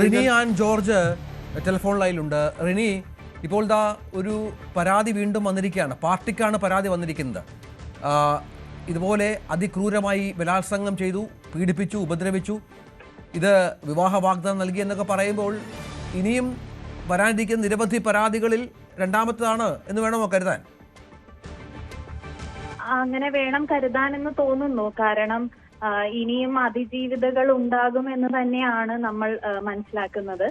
Rini and George telephone ലൈനിലുണ്ട്. റിനി, ഇപ്പോൾ ദാ ഒരു പരാതി വീണ്ടും വന്നിരിക്കുകയാണ്. പാർട്ടിക്കാണ് പരാതി വന്നിരിക്കുന്നത്. ഇതുപോലെ അതിക്രൂരമായി ബലാത്സംഗം ചെയ്തു, പീഡിപ്പിച്ചു, ഉപദ്രവിച്ചു, ഇത് വിവാഹ വാഗ്ദാനം നൽകി എന്നൊക്കെ പറയുമ്പോൾ ഇനിയും വരാനിരിക്കുന്ന നിരവധി പരാതികളിൽ രണ്ടാമത്തേതാണ് എന്ന് വേണമോ കരുതാൻ? അങ്ങനെ വേണം കരുതാനെന്ന് തോന്നുന്നു. കാരണം ഇനിയും അതിജീവിതകൾ ഉണ്ടാകും എന്ന് തന്നെയാണ് നമ്മൾ മനസ്സിലാക്കുന്നത്.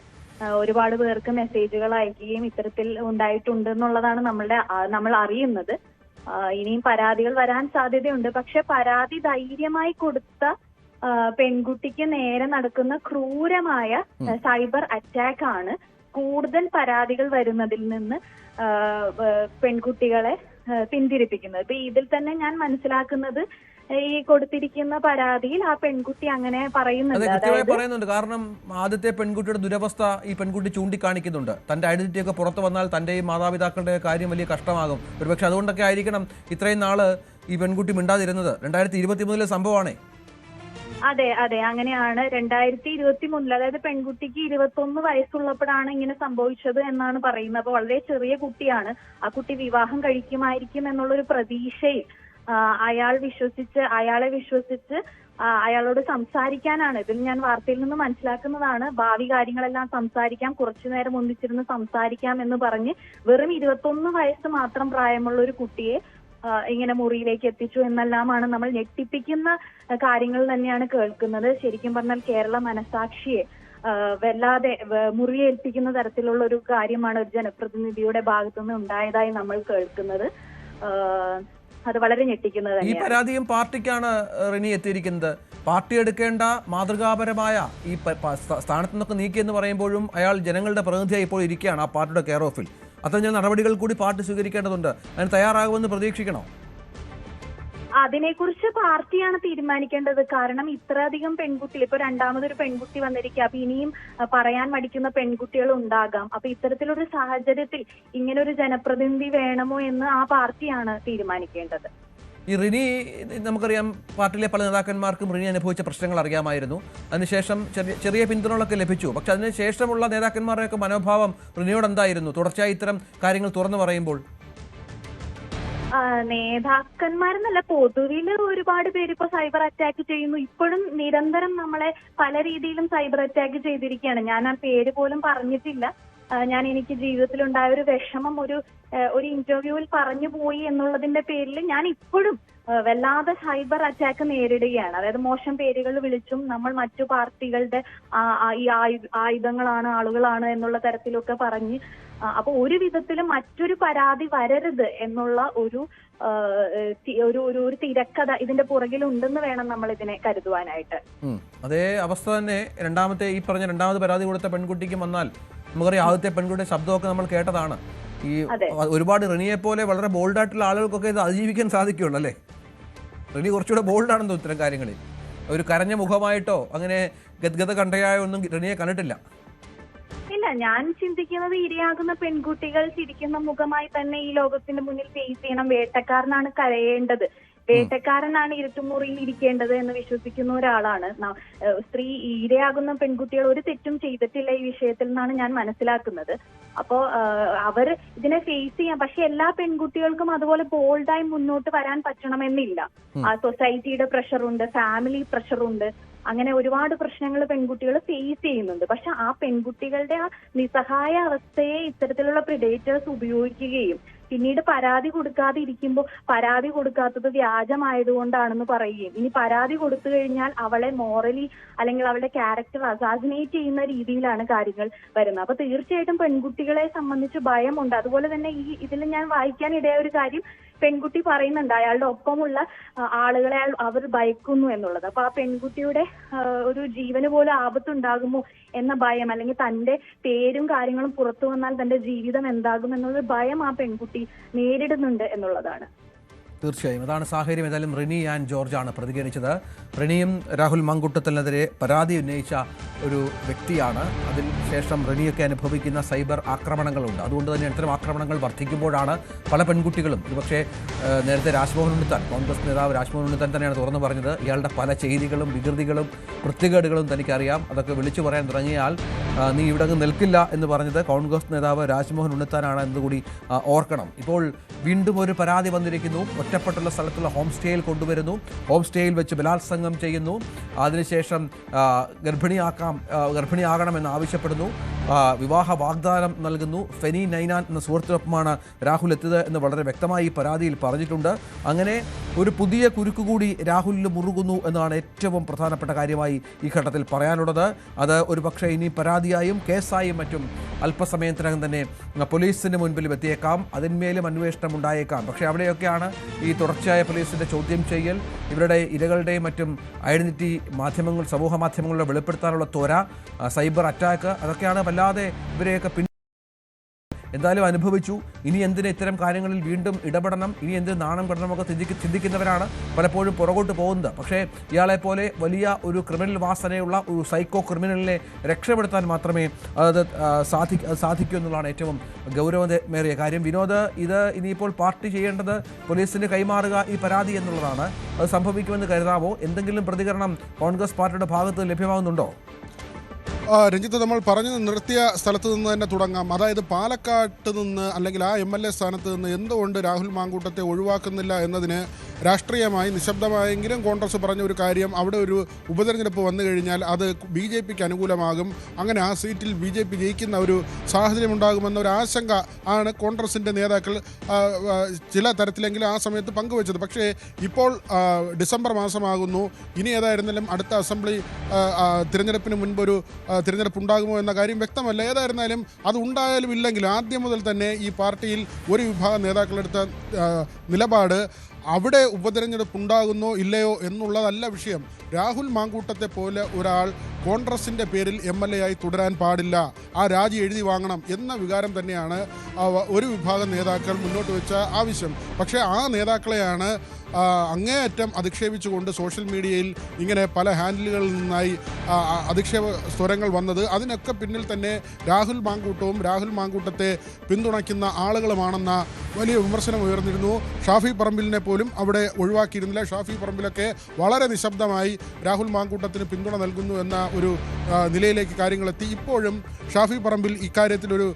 ഒരുപാട് പേർക്ക് മെസ്സേജുകൾ അയക്കുകയും ഇത്തരത്തിൽ ഉണ്ടായിട്ടുണ്ട് എന്നുള്ളതാണ് നമ്മൾ അറിയുന്നത്. ഇനിയും പരാതികൾ വരാൻ സാധ്യതയുണ്ട്. പക്ഷെ പരാതി ധൈര്യമായി കൊടുത്ത പെൺകുട്ടിക്ക് നേരെ നടക്കുന്ന ക്രൂരമായ സൈബർ അറ്റാക്ക് ആണ് കൂടുതൽ പരാതികൾ വരുന്നതിൽ നിന്ന് പെൺകുട്ടികളെ പിന്തിരിപ്പിക്കുന്നത്. ഇപ്പൊ ഇതിൽ തന്നെ ഞാൻ മനസ്സിലാക്കുന്നത് ഈ കൊടുത്തിരിക്കുന്ന പരാതിയിൽ ആ പെൺകുട്ടി അങ്ങനെ പറയുന്നുണ്ട്. കാരണം ആദ്യത്തെ പെൺകുട്ടിയുടെ ദുരവസ്ഥ ഈ പെൺകുട്ടി ചൂണ്ടിക്കാണിക്കുന്നുണ്ട്. തന്റെ ഐഡന്റിറ്റി ഒക്കെ പുറത്തു വന്നാൽ തന്റെയും മാതാപിതാക്കളുടെ കാര്യം വലിയ കഷ്ടമാകും. ഒരുപക്ഷെ അതുകൊണ്ടൊക്കെ ആയിരിക്കണം ഇത്രയും നാള് ഈ പെൺകുട്ടി മിണ്ടാതിരുന്നത്. 2023 സംഭവമാണേ. അതെ, അങ്ങനെയാണ്. 2023, അതായത് പെൺകുട്ടിക്ക് 21 വയസ്സുള്ളപ്പോഴാണ് ഇങ്ങനെ സംഭവിച്ചത് എന്നാണ് പറയുന്നത്. അപ്പൊ വളരെ ചെറിയ കുട്ടിയാണ്. ആ കുട്ടി വിവാഹം കഴിക്കുമായിരിക്കും എന്നുള്ളൊരു പ്രതീക്ഷയിൽ അയാളെ വിശ്വസിച്ച് അയാളോട് സംസാരിക്കാനാണ്. ഇതിൽ ഞാൻ വാർത്തയിൽ നിന്ന് മനസ്സിലാക്കുന്നതാണ്. ഭാവി കാര്യങ്ങളെല്ലാം സംസാരിക്കാം, കുറച്ചു നേരം ഒന്നിച്ചിരുന്ന് സംസാരിക്കാം എന്ന് പറഞ്ഞ് വെറും 21 വയസ്സ് മാത്രം പ്രായമുള്ള ഒരു കുട്ടിയെ ഇങ്ങനെ മുറിയിലേക്ക് എത്തിച്ചു എന്നെല്ലാമാണ് നമ്മൾ ഞെട്ടിപ്പിക്കുന്ന കാര്യങ്ങൾ തന്നെയാണ് കേൾക്കുന്നത്. ശരിക്കും പറഞ്ഞാൽ കേരള മനസാക്ഷിയെ വല്ലാതെ മുറിയേൽപ്പിക്കുന്ന തരത്തിലുള്ള ഒരു കാര്യമാണ് ഒരു ജനപ്രതിനിധിയുടെ ഭാഗത്തുനിന്ന് ഉണ്ടായതായി നമ്മൾ കേൾക്കുന്നത്. അത് വളരെ ഞെട്ടിക്കുന്നത്. ഈ പരാതിയും പാർട്ടിക്കാണ് റിനി എത്തിയിരിക്കുന്നത്. പാർട്ടി എടുക്കേണ്ട മാതൃകാപരമായ ഈ സ്ഥാനത്ത് നിന്നൊക്കെ നീക്കിയെന്ന് പറയുമ്പോഴും അയാൾ ജനങ്ങളുടെ പ്രതിനിധിയായി ഇപ്പോൾ ഇരിക്കുകയാണ് ആ പാർട്ടിയുടെ കെയർ ഓഫിൽ. അത്തരം നടപടികൾ കൂടി പാർട്ടി സ്വീകരിക്കേണ്ടതുണ്ട്. അതിന് തയ്യാറാകുമെന്ന് പ്രതീക്ഷിക്കണോ? അതിനെക്കുറിച്ച് പാർട്ടിയാണ് തീരുമാനിക്കേണ്ടത്. കാരണം ഇത്രയധികം പെൺകുട്ടികൾ, ഇപ്പൊ രണ്ടാമതൊരു പെൺകുട്ടി വന്നിരിക്കുക. അപ്പൊ ഇനിയും പറയാൻ മടിക്കുന്ന പെൺകുട്ടികൾ ഉണ്ടാകാം. അപ്പൊ ഇത്തരത്തിലൊരു സാഹചര്യത്തിൽ ഇങ്ങനെ ഒരു ജനപ്രതിനിധി വേണമോ എന്ന് ആ പാർട്ടിയാണ് തീരുമാനിക്കേണ്ടത്. ഈ റിനി, നമുക്കറിയാം പാർട്ടിയിലെ പല നേതാക്കന്മാർക്കും റിനി അനുഭവിച്ച പ്രശ്നങ്ങൾ അറിയാമായിരുന്നു. അതിനുശേഷം ചെറിയ പിന്തുണകളൊക്കെ ലഭിച്ചു. പക്ഷെ അതിനുശേഷമുള്ള നേതാക്കന്മാരുടെയൊക്കെ മനോഭാവം റിനിയോട് എന്തായിരുന്നു തുടർച്ചയായി ഇത്തരം കാര്യങ്ങൾ തുറന്നു പറയുമ്പോൾ? നേതാക്കന്മാരെന്നല്ല, പൊതുവില് ഒരുപാട് പേര് ഇപ്പൊ സൈബർ അറ്റാക്ക് ചെയ്യുന്നു. ഇപ്പോഴും നിരന്തരം നമ്മളെ പല രീതിയിലും സൈബർ അറ്റാക്ക് ചെയ്തിരിക്കുകയാണ്. ഞാൻ ആ പേര് പോലും പറഞ്ഞിട്ടില്ല. എനിക്ക് ജീവിതത്തിലുണ്ടായ ഒരു വിഷമം ഒരു ഇന്റർവ്യൂവിൽ പറഞ്ഞു പോയി എന്നുള്ളതിന്റെ പേരിൽ ഞാൻ ഇപ്പോഴും വല്ലാതെ സൈബർ അറ്റാക്ക് നേരിടുകയാണ്. അതായത് മോശം പേരുകൾ വിളിച്ചും നമ്മൾ മറ്റു പാർട്ടികളുടെ ഈ ആയുധങ്ങളാണ്, ആളുകളാണ് എന്നുള്ള തരത്തിലൊക്കെ പറഞ്ഞ്, അപ്പൊ ഒരു വിധത്തിലും മറ്റൊരു പരാതി വരരുത് എന്നുള്ള ഒരു തിരക്കഥ ഇതിന്റെ പുറകിൽ ഉണ്ടെന്ന് വേണം നമ്മൾ ഇതിനെ കരുതുവാനായിട്ട്. അതേ അവസ്ഥ തന്നെ രണ്ടാമത് പരാതി കൊടുത്ത പെൺകുട്ടിക്ക് വന്നാൽ നമുക്കറിയാം. ആദ്യത്തെ പെൺകുട്ടിയുടെ ശബ്ദമൊക്കെ നമ്മൾ കേട്ടതാണ്. ഈ ഒരുപാട് റിനിയെ പോലെ വളരെ ബോൾഡായിട്ടുള്ള ആളുകൾക്കൊക്കെ ഇത് അതിജീവിക്കാൻ സാധിക്കുള്ളൂ അല്ലേ? റിനി കുറച്ചുകൂടെ ബോൾഡാണെന്നോ ഇത്തരം കാര്യങ്ങളിൽ. ഒരു കരഞ്ഞ മുഖമായിട്ടോ അങ്ങനെ ഗദ്ഗത കണ്ടയായോ ഒന്നും റിനിയെ കണ്ടിട്ടില്ല. ഇല്ല, ഞാൻ ചിന്തിക്കുന്നത് ഇരയാകുന്ന പെൺകുട്ടികൾ ചിരിക്കുന്ന മുഖമായി തന്നെ ഈ ലോകത്തിന്റെ മുന്നിൽ ഫേസ് ചെയ്യണം. വേട്ടക്കാരനാണ് കരയേണ്ടത്, വേട്ടക്കാരനാണ് ഇരുട്ടുമുറിയിൽ ഇരിക്കേണ്ടത് എന്ന് വിശ്വസിക്കുന്ന ഒരാളാണ്. സ്ത്രീ ഇരയാകുന്ന പെൺകുട്ടികൾ ഒരു തെറ്റും ചെയ്തിട്ടില്ല ഈ വിഷയത്തിൽ നിന്നാണ് ഞാൻ മനസ്സിലാക്കുന്നത്. അപ്പോ അവർ ഇതിനെ ഫേസ് ചെയ്യാം. പക്ഷെ എല്ലാ പെൺകുട്ടികൾക്കും അതുപോലെ ബോൾഡായി മുന്നോട്ട് വരാൻ പറ്റണമെന്നില്ല. സൊസൈറ്റിയുടെ പ്രഷറുണ്ട്, ഫാമിലി പ്രഷറുണ്ട്, അങ്ങനെ ഒരുപാട് പ്രശ്നങ്ങൾ പെൺകുട്ടികൾ ഫേസ് ചെയ്യുന്നുണ്ട്. പക്ഷെ ആ പെൺകുട്ടികളുടെ ആ നിസ്സഹായ അവസ്ഥയെ ഇത്തരത്തിലുള്ള പ്രിഡേറ്റേഴ്സ് ഉപയോഗിക്കുകയും പിന്നീട് പരാതി കൊടുക്കാതെ ഇരിക്കുമ്പോൾ പരാതി കൊടുക്കാത്തത് വ്യാജമായതുകൊണ്ടാണെന്ന് പറയുകയും, ഇനി പരാതി കൊടുത്തു കഴിഞ്ഞാൽ അവളെ മോറലി അല്ലെങ്കിൽ അവളുടെ ക്യാരക്ടർ അസാസിനേറ്റ് ചെയ്യുന്ന രീതിയിലാണ് കാര്യങ്ങൾ വരുന്നത്. അപ്പൊ തീർച്ചയായിട്ടും പെൺകുട്ടികളെ സംബന്ധിച്ച് ഭയമുണ്ട്. അതുപോലെ തന്നെ ഇതിൽ ഞാൻ വായിക്കാനിടയായ ഒരു കാര്യം, പെൺകുട്ടി പറയുന്നുണ്ട് അയാളുടെ ഒപ്പമുള്ള ആളുകളെ അവർ ഭയക്കുന്നു എന്നുള്ളത്. അപ്പൊ ആ പെൺകുട്ടിയുടെ ഒരു ജീവന് പോലും ആപത്തുണ്ടാകുമോ എന്ന ഭയം, അല്ലെങ്കിൽ തന്റെ പേരും കാര്യങ്ങളും പുറത്തു വന്നാൽ തന്റെ ജീവിതം എന്താകും എന്നുള്ള ഭയം ആ പെൺകുട്ടി നേരിടുന്നുണ്ട് എന്നുള്ളതാണ്. തീർച്ചയായും അതാണ് സാഹചര്യം. ഏതായാലും റിനി ആൻഡ് ജോർജാണ് പ്രതികരിച്ചത്. റിനിയും രാഹുൽ മാങ്കൂട്ടത്തിനെതിരെ പരാതി ഉന്നയിച്ച ഒരു വ്യക്തിയാണ്. അതിനുശേഷം റിനിയൊക്കെ അനുഭവിക്കുന്ന സൈബർ ആക്രമണങ്ങളുണ്ട്. അതുകൊണ്ട് തന്നെ ഇത്തരം ആക്രമണങ്ങൾ വർദ്ധിക്കുമ്പോഴാണ് പല പെൺകുട്ടികളും, ഒരുപക്ഷെ നേരത്തെ രാജ്മോഹൻ ഉണ്ണിത്താൻ, കോൺഗ്രസ് നേതാവ് രാജ്മോഹൻ ഉണ്ണിത്താൻ തന്നെയാണ് തുറന്നു പറഞ്ഞത്, ഇയാളുടെ പല ചെയ്തികളും വികൃതികളും വൃത്തികേടുകളും തനിക്കറിയാം, അതൊക്കെ വിളിച്ചു പറയാൻ തുടങ്ങിയാൽ നീ ഇവിടെ നിൽക്കില്ല എന്ന് പറഞ്ഞത് കോൺഗ്രസ് നേതാവ് രാജ്മോഹൻ ഉണ്ണിത്താനാണ് എന്നുകൂടി ഓർക്കണം. ഇപ്പോൾ വീണ്ടും ഒരു പരാതി വന്നിരിക്കുന്നു. ഒറ്റപ്പെട്ടുള്ള സ്ഥലത്തുള്ള ഹോം സ്റ്റേയിൽ കൊണ്ടുവരുന്നു, ഹോം സ്റ്റേയിൽ വെച്ച് ബലാത്സംഗം ചെയ്യുന്നു, അതിനുശേഷം ഗർഭിണിയാകണമെന്ന് ആവശ്യപ്പെടുന്നു, വിവാഹ വാഗ്ദാനം നൽകുന്നു. ഫെനി നൈനാൻ എന്ന സുഹൃത്തിനൊപ്പമാണ് രാഹുൽ എത്തിയത് എന്ന് വളരെ വ്യക്തമായി ഈ പരാതിയിൽ പറഞ്ഞിട്ടുണ്ട്. അങ്ങനെ ഒരു പുതിയ കുരുക്കുകൂടി രാഹുലിൽ മുറുകുന്നു എന്നാണ് ഏറ്റവും പ്രധാനപ്പെട്ട കാര്യമായി ഈ ഘട്ടത്തിൽ പറയാനുള്ളത്. അത് ഒരുപക്ഷെ ഇനി പരാതിയായും കേസായും മറ്റും അല്പസമയത്തിനകം തന്നെ പോലീസിന് മുൻപിൽ എത്തിയേക്കാം. അതിന്മേലും അന്വേഷണം ഉണ്ടായേക്കാം. പക്ഷേ അവിടെയൊക്കെയാണ് ഈ തുടർച്ചയായ പോലീസിൻ്റെ ചോദ്യം ചെയ്യൽ, ഇവരുടെ ഇരകളുടെയും മറ്റും ഐഡന്റിറ്റി മാധ്യമങ്ങൾ, സമൂഹ മാധ്യമങ്ങളിലൂടെ വെളിപ്പെടുത്താനുള്ള ത്വര, സൈബർ അറ്റാക്ക്, അതൊക്കെയാണ് വല്ലാതെ ഇവരെയൊക്കെ എന്തായാലും അനുഭവിച്ചു. ഇനി എന്തിന് ഇത്തരം കാര്യങ്ങളിൽ വീണ്ടും ഇടപെടണം, ഇനി എന്തിന് നാണം കെടണമൊക്കെ ചിന്തിക്കുന്നവരാണ് പലപ്പോഴും പുറകോട്ട് പോകുന്നത്. പക്ഷേ ഇയാളെപ്പോലെ വലിയ ഒരു ക്രിമിനൽ വാസനയുള്ള ഒരു സൈക്കോ ക്രിമിനലിനെ രക്ഷപ്പെടുത്താൻ മാത്രമേ അത് സാധിക്കൂ എന്നുള്ളതാണ് ഏറ്റവും ഗൗരവമേറിയ കാര്യം. വിനോദ്, ഇത് ഇനിയിപ്പോൾ പാർട്ടി ചെയ്യേണ്ടത് പോലീസിന് കൈമാറുക ഈ പരാതി എന്നുള്ളതാണ്. അത് സംഭവിക്കുമെന്ന് കരുതാമോ? എന്തെങ്കിലും പ്രതികരണം കോൺഗ്രസ് പാർട്ടിയുടെ ഭാഗത്ത് ലഭ്യമാകുന്നുണ്ടോ? രഞ്ജിത്ത്, നമ്മൾ പറഞ്ഞു നിർത്തിയ സ്ഥലത്ത് നിന്ന് തന്നെ തുടങ്ങാം. അതായത് പാലക്കാട്ട് നിന്ന് അല്ലെങ്കിൽ ആ MLA സ്ഥാനത്ത് നിന്ന് എന്തുകൊണ്ട് രാഹുൽ മാങ്കൂട്ടത്തെ ഒഴിവാക്കുന്നില്ല എന്നതിന് രാഷ്ട്രീയമായി നിശബ്ദമായെങ്കിലും കോൺഗ്രസ് പറഞ്ഞ ഒരു കാര്യം, അവിടെ ഒരു ഉപതെരഞ്ഞെടുപ്പ് വന്നു കഴിഞ്ഞാൽ അത് BJPക്ക് അനുകൂലമാകും, അങ്ങനെ ആ സീറ്റിൽ BJP ജയിക്കുന്ന ഒരു സാഹചര്യം ഉണ്ടാകുമെന്ന ഒരു ആശങ്ക ആണ് കോൺഗ്രസിൻ്റെ നേതാക്കൾ ചില തരത്തിലെങ്കിലും ആ സമയത്ത് പങ്കുവച്ചത്. പക്ഷേ ഇപ്പോൾ ഡിസംബർ മാസമാകുന്നു. ഇനി ഏതായിരുന്നാലും അടുത്ത അസംബ്ലി തിരഞ്ഞെടുപ്പിന് മുൻപൊരു തിരഞ്ഞെടുപ്പ് ഉണ്ടാകുമോ എന്ന കാര്യം വ്യക്തമല്ല. ഏതായിരുന്നാലും അത് ഉണ്ടായാലും ഇല്ലെങ്കിലും ആദ്യം മുതൽ തന്നെ ഈ പാർട്ടിയിൽ ഒരു വിഭാഗം നേതാക്കളെടുത്ത നിലപാട് അവിടെ ഉപതെരഞ്ഞെടുപ്പ് ഉണ്ടാകുന്നോ ഇല്ലയോ എന്നുള്ളതല്ല വിഷയം. രാഹുൽ മാങ്കൂട്ടത്തെ പോലെ ഒരാൾ കോൺഗ്രസിൻ്റെ പേരിൽ MLA ആയി തുടരാൻ പാടില്ല, ആ രാജി എഴുതി വാങ്ങണം എന്ന വികാരം തന്നെയാണ് ഒരു വിഭാഗം നേതാക്കൾ മുന്നോട്ട് വെച്ച ആവശ്യം. പക്ഷേ ആ നേതാക്കളെയാണ് അങ്ങേയറ്റം അധിക്ഷേപിച്ചുകൊണ്ട് സോഷ്യൽ മീഡിയയിൽ ഇങ്ങനെ പല ഹാൻഡിലുകളിൽ നിന്നായി അധിക്ഷേപ സ്വരങ്ങൾ വന്നത്. അതിനൊക്കെ പിന്നിൽ തന്നെ രാഹുൽ മാങ്കൂട്ടവും രാഹുൽ മാങ്കൂട്ടത്തെ പിന്തുണയ്ക്കുന്ന ആളുകളുമാണെന്ന വലിയ വിമർശനം ഉയർന്നിരുന്നു. ഷാഫി പറമ്പിലിനെ പോലും അവിടെ ഒഴിവാക്കിയിരുന്നില്ല. ഷാഫി പറമ്പിലൊക്കെ വളരെ നിശബ്ദമായി രാഹുൽ മാങ്കൂട്ടത്തിന് പിന്തുണ നൽകുന്നു എന്ന ഒരു നിലയിലേക്ക് കാര്യങ്ങളെത്തി. ഇപ്പോഴും ഷാഫി പറമ്പിൽ ഇക്കാര്യത്തിലൊരു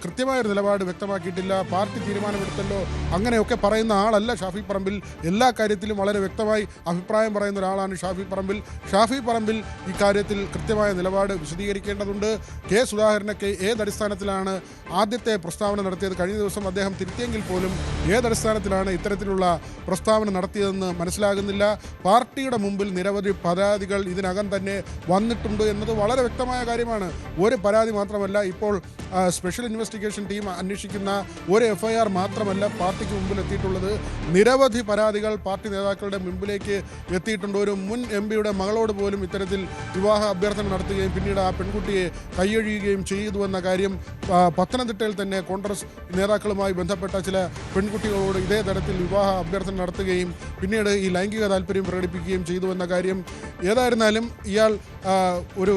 കൃത്യമായൊരു നിലപാട് വ്യക്തമാക്കിയിട്ടില്ല. പാർട്ടി തീരുമാനമെടുത്തല്ലോ അങ്ങനെയൊക്കെ പറയുന്ന ആളല്ല ഷാഫി പറമ്പിൽ. എല്ലാ കാര്യത്തിലും വളരെ വ്യക്തമായി അഭിപ്രായം പറയുന്ന ഒരാളാണ് ഷാഫി പറമ്പിൽ. ഷാഫി പറമ്പിൽ ഇക്കാര്യത്തിൽ കൃത്യമായ നിലപാട് വിശദീകരിക്കേണ്ടതുണ്ട്. കെ സുധാകരനൊക്കെ ഏതടിസ്ഥാനത്തിലാണ് ആദ്യത്തെ പ്രസ്താവന നടത്തിയത്? കഴിഞ്ഞ ദിവസം അദ്ദേഹം തിരുത്തിയെങ്കിൽ പോലും ഏതടിസ്ഥാനത്തിലാണ് ഇത്തരത്തിലുള്ള പ്രസ്താവന നടത്തിയതെന്ന് മനസ്സിലാകുന്നില്ല. പാർട്ടിയുടെ മുമ്പിൽ നിരവധി പരാതികൾ ഇതിനകം തന്നെ വന്നിട്ടുണ്ട് എന്നത് വളരെ വ്യക്തമായ കാര്യമാണ്. ഒരു പരാതി മാത്രമല്ല, ഇപ്പോൾ സ്പെഷ്യൽ ഇൻവെസ്റ്റിഗേഷൻ ടീം അന്വേഷിക്കുന്ന ഒരു FIR മാത്രമല്ല പാർട്ടിക്ക് മുമ്പിൽ എത്തിയിട്ടുള്ളത്. നിരവധി പരാതികൾ പാർട്ടി നേതാക്കളുടെ മുമ്പിലേക്ക് എത്തിയിട്ടുണ്ട്. ഒരു മുൻ MP-യുടെ മകളോട് പോലും ഇത്തരത്തിൽ വിവാഹ അഭ്യർത്ഥന നടത്തുകയും പിന്നീട് ആ പെൺകുട്ടിയെ കൈയൊഴിയുകയും ചെയ്തുവെന്ന കാര്യം പത്തനംതിട്ടയിൽ തന്നെ കോൺഗ്രസ് നേതാക്കളുമായി ബന്ധപ്പെട്ട ചില പെൺകുട്ടികളോട് ഇതേ തരത്തിൽ വിവാഹ അഭ്യർത്ഥന നടത്തുകയും പിന്നീട് ഈ ലൈംഗിക താല്പര്യം പ്രകടിപ്പിക്കുകയും ചെയ്തുവെന്ന കാര്യം. ഏതായിരുന്നാലും ഇയാൾ ഒരു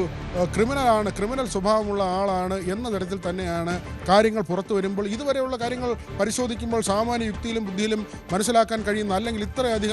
ക്രിമിനൽ സ്വഭാവമുള്ള ആളാണ് എന്ന തരത്തിൽ തന്നെയാണ് കാര്യങ്ങൾ പുറത്തു വരുമ്പോൾ. ഇതുവരെയുള്ള കാര്യങ്ങൾ പരിശോധിക്കുമ്പോൾ സാമാന്യ യുക്തിയിലും ബുദ്ധിയിലും മനസ്സിലാക്കാൻ കഴിയുന്ന, അല്ലെങ്കിൽ ഇത്രയധികം